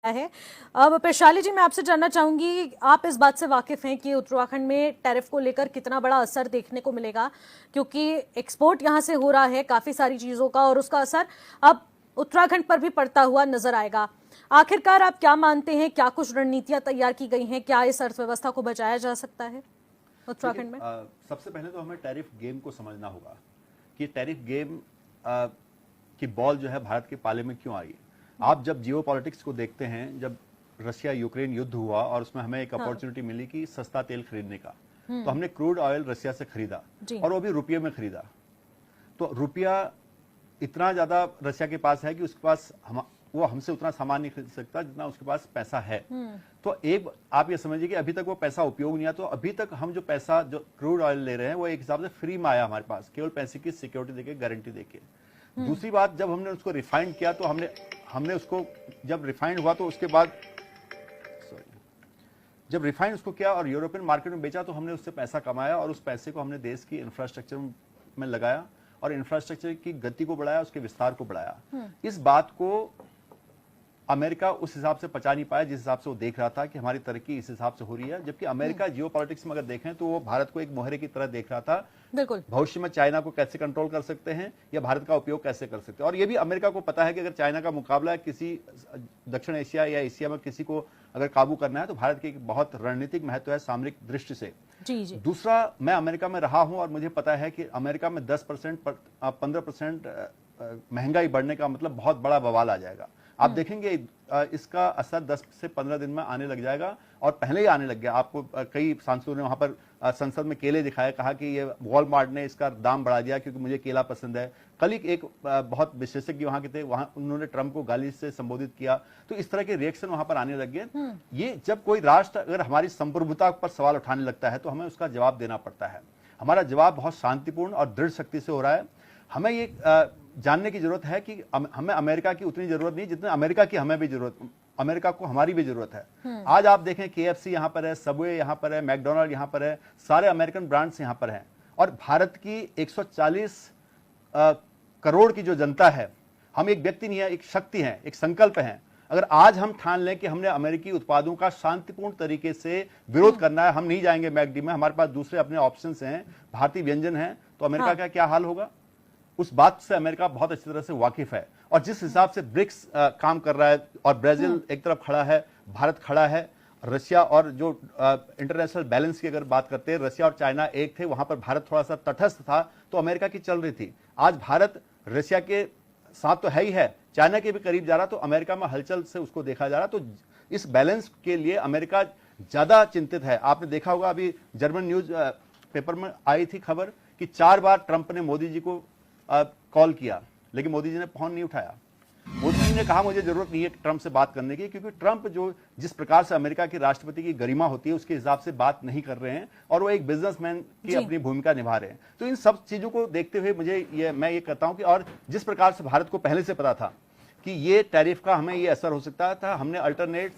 है। अब वैशाली जी, मैं आपसे जानना चाहूंगी, आप इस बात से वाकिफ हैं कि उत्तराखंड में टैरिफ को लेकर कितना बड़ा असर देखने को मिलेगा, क्योंकि एक्सपोर्ट यहां से हो रहा है काफी सारी चीजों का और उसका असर अब उत्तराखंड पर भी पड़ता हुआ नजर आएगा। आखिरकार आप क्या मानते हैं, क्या कुछ रणनीतियां तैयार की गई हैं, क्या इस अर्थव्यवस्था को बचाया जा सकता है उत्तराखंड में? सबसे पहले तो हमें टैरिफ गेम को समझना होगा कि टैरिफ गेम की बॉल जो है भारत के पाले में क्यों आई। आप जब जियो पॉलिटिक्स को देखते हैं, जब रशिया यूक्रेन युद्ध हुआ और उसमें हमें एक अपॉर्चुनिटी मिली कि सस्ता तेल खरीदने का, तो हमने क्रूड ऑयल रशिया से खरीदा और वो भी रुपये में खरीदा। तो रुपया इतना ज्यादा रशिया के पास है कि उसके पास वो हमसे उतना सामान नहीं खरीद सकता जितना उसके पास पैसा है। तो एक आप ये समझिए कि अभी तक वो पैसा उपयोग नहीं आया। तो अभी तक हम जो पैसा जो क्रूड ऑयल ले रहे हैं वो एक हिसाब से फ्री में आया हमारे पास, केवल पैसे की सिक्योरिटी देके, गारंटी देके। दूसरी बात, जब हमने उसको रिफाइंड किया तो हमने उसको जब रिफाइंड हुआ तो उसके बाद जब रिफाइंड उसको किया और यूरोपियन मार्केट में बेचा तो हमने उससे पैसा कमाया और उस पैसे को हमने देश की इंफ्रास्ट्रक्चर में लगाया और इंफ्रास्ट्रक्चर की गति को बढ़ाया, उसके विस्तार को बढ़ाया। इस बात को अमेरिका उस हिसाब से पचा नहीं पाया जिस हिसाब से वो देख रहा था कि हमारी तरक्की इस हिसाब से हो रही है। जबकि अमेरिका जियो पॉलिटिक्स में अगर देखें तो वो भारत को एक मोहरे की तरह देख रहा था। बिल्कुल, भविष्य में चाइना को कैसे कंट्रोल कर सकते हैं या भारत का उपयोग कैसे कर सकते हैं। और ये भी अमेरिका को पता है कि अगर चाइना का मुकाबला किसी दक्षिण एशिया या एशिया में किसी को अगर काबू करना है तो भारत की एक बहुत रणनीतिक महत्व है सामरिक दृष्टि से। जी। दूसरा, मैं अमेरिका में रहा हूं और मुझे पता है कि अमेरिका में 10% 15% महंगाई बढ़ने का मतलब बहुत बड़ा बवाल आ जाएगा। आप देखेंगे इसका असर 10 से 15 दिन में आने लग जाएगा और पहले ही आने लग गया। आपको कई सांसदों ने वहां पर संसद में केले दिखाए, कहा कि ये वॉलमार्ट ने इसका दाम बढ़ा दिया क्योंकि मुझे केला पसंद है। कल ही एक बहुत विशेषज्ञ वहां के थे, वहां उन्होंने ट्रंप को गाली से संबोधित किया। तो इस तरह के रिएक्शन वहां पर आने लग गए। ये जब कोई राष्ट्र अगर हमारी संप्रभुता पर सवाल उठाने लगता है तो हमें उसका जवाब देना पड़ता है। हमारा जवाब बहुत शांतिपूर्ण और दृढ़ शक्ति से हो रहा है। हमें ये जानने की जरूरत है कि हमें अमेरिका की उतनी जरूरत नहीं जितनी अमेरिका की हमें भी जरूरत, अमेरिका को हमारी भी जरूरत है। आज आप देखें KFC यहां पर है, सबवे यहां पर है, मैकडोनल्ड यहां पर है, सारे अमेरिकन ब्रांड्स यहां पर हैं। और भारत की 140 करोड़ की जो जनता है, हम एक व्यक्ति नहीं है, एक शक्ति है, एक संकल्प है। अगर आज हम ठान लें कि हमने अमेरिकी उत्पादों का शांतिपूर्ण तरीके से विरोध करना है, हम नहीं जाएंगे मैकडी में, हमारे पास दूसरे अपने ऑप्शंस हैं, भारतीय व्यंजन हैं, तो अमेरिका का क्या हाल होगा? उस बात से अमेरिका बहुत अच्छी तरह से वाकिफ है। और जिस हिसाब से ब्रिक्स काम कर रहा है और ब्राजील एक तरफ खड़ा है, भारत खड़ा है, रशिया और जो इंटरनेशनल बैलेंस की अगर बात करते हैं, रशिया और चाइना एक थे, वहां पर भारत थोड़ा सा तटस्थ था तो अमेरिका की चल रही थी। आज भारत रशिया के साथ तो है ही है, चाइना के भी करीब जा रहा, तो अमेरिका में हलचल से उसको देखा जा रहा। तो इस बैलेंस के लिए अमेरिका ज्यादा चिंतित है। आपने देखा होगा अभी जर्मन न्यूज पेपर में आई थी खबर कि 4 बार ट्रंप ने मोदी जी को कॉल किया लेकिन मोदी जी ने फोन नहीं उठाया। मोदी जी ने कहा मुझे जरूरत नहीं है ट्रंप से बात करने की, क्योंकि ट्रंप जो जिस प्रकार से अमेरिका के राष्ट्रपति की गरिमा होती है उसके हिसाब से बात नहीं कर रहे हैं और वो एक बिजनेसमैन की अपनी भूमिका निभा रहे हैं। तो इन सब चीजों को देखते हुए मैं ये कहता हूं कि और जिस प्रकार से भारत को पहले से पता था कि ये टैरिफ का हमें ये असर हो सकता था, हमने अल्टरनेट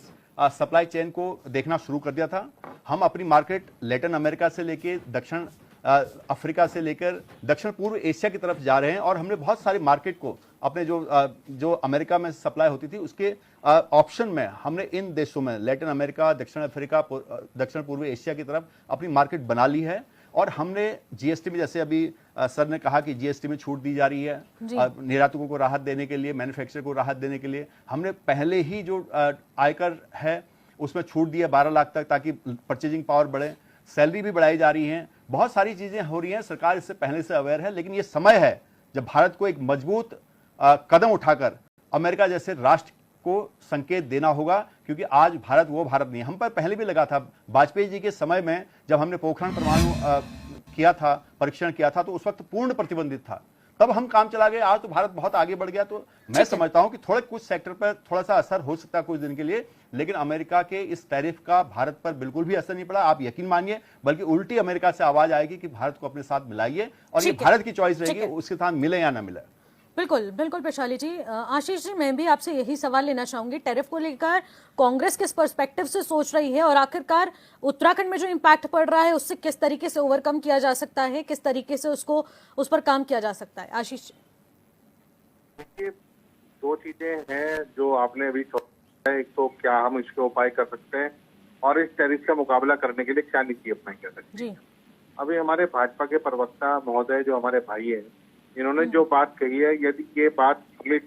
सप्लाई चेन को देखना शुरू कर दिया था। हम अपनी मार्केट लैटिन अमेरिका से लेके दक्षिण अफ्रीका से लेकर दक्षिण पूर्व एशिया की तरफ जा रहे हैं और हमने बहुत सारी मार्केट को अपने जो अमेरिका में सप्लाई होती थी उसके ऑप्शन में हमने इन देशों में लैटिन अमेरिका, दक्षिण अफ्रीका, दक्षिण पूर्व एशिया की तरफ अपनी मार्केट बना ली है। और हमने जीएसटी में, जैसे अभी सर ने कहा कि जीएसटी में छूट दी जा रही है निर्यातकों को राहत देने के लिए, मैन्युफैक्चरर को राहत देने के लिए, हमने पहले ही जो आयकर है उसमें छूट दी है 12 लाख तक, ताकि परचेजिंग पावर बढ़े। सैलरी भी बढ़ाई जा रही है, बहुत सारी चीजें हो रही हैं, सरकार इससे पहले से अवेयर है। लेकिन ये समय है जब भारत को एक मजबूत कदम उठाकर अमेरिका जैसे राष्ट्र को संकेत देना होगा, क्योंकि आज भारत वो भारत नहीं है। हम पर पहले भी लगा था, वाजपेयी जी के समय में जब हमने पोखरण परमाणु किया था, परीक्षण किया था, तो उस वक्त पूर्ण प्रतिबंधित था, तब हम काम चला गए। आज तो भारत बहुत आगे बढ़ गया। तो मैं समझता हूं कि थोड़े कुछ सेक्टर पर थोड़ा सा असर हो सकता है कुछ दिन के लिए, लेकिन अमेरिका के इस टैरिफ का भारत पर बिल्कुल भी असर नहीं पड़ा। आप यकीन मानिए, बल्कि उल्टी अमेरिका से आवाज आएगी कि भारत को अपने साथ मिलाइए, और ये भारत की चॉइस रहेगी उसके साथ मिले या ना मिले। बिल्कुल बिल्कुल वैशाली जी। आशीष जी, मैं भी आपसे यही सवाल लेना चाहूंगी, टैरिफ को लेकर कांग्रेस किस पर्सपेक्टिव से सोच रही है और आखिरकार उत्तराखंड में जो इम्पैक्ट पड़ रहा है उससे किस तरीके से ओवरकम किया जा सकता है, किस तरीके से उस पर काम किया जा सकता है? आशीष जी। देखिए, 2 चीजें हैं जो आपने अभी है, तो क्या हम इसके उपाय कर सकते हैं और इस टैरिफ का मुकाबला करने के लिए क्या नीति अपनाई जा सकती है। जी। अभी हमारे भाजपा के प्रवक्ता महोदय जो हमारे भाई हैं, इन्होंने जो बात कही है, यदि ये बात अगले